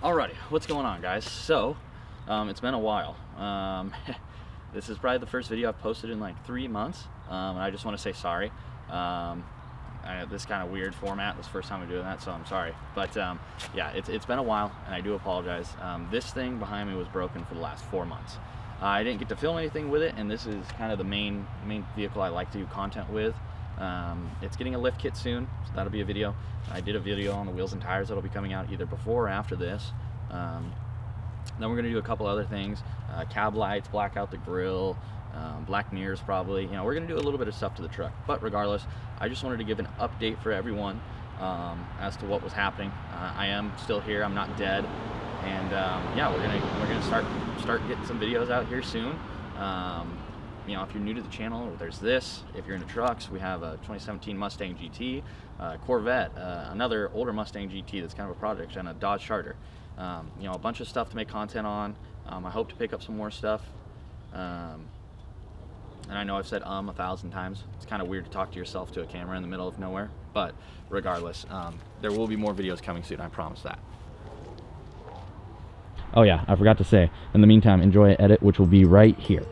Alrighty, what's going on, guys? So, it's been a while. This is probably the first video I've posted in like 3 months, and I just want to say sorry. This kind of weird format, this is the first time I'm doing that, so I'm sorry. But yeah, it's been a while, and I do apologize. This thing behind me was broken for the last 4 months. I didn't get to film anything with it, and this is kind of the main vehicle I like to do content with. It's getting a lift kit soon, so that'll be a video. I did a video on the wheels and tires that'll be coming out either before or after this. Then we're going to do a couple other things, cab lights, black out the grill, black mirrors probably. You know, we're going to do a little bit of stuff to the truck. But regardless, I just wanted to give an update for everyone as to what was happening. I am still here, I'm not dead, and yeah, we're gonna start getting some videos out here soon. You know, if you're new to the channel, there's this. If you're into trucks, we have a 2017 Mustang GT, Corvette, another older Mustang GT that's kind of a project, and a Dodge Charger. You know, a bunch of stuff to make content on. I hope to pick up some more stuff. And I know I've said 1,000 times. It's kind of weird to talk to yourself to a camera in the middle of nowhere. But regardless, there will be more videos coming soon, I promise that. Oh yeah, I forgot to say, in the meantime, enjoy an edit, which will be right here.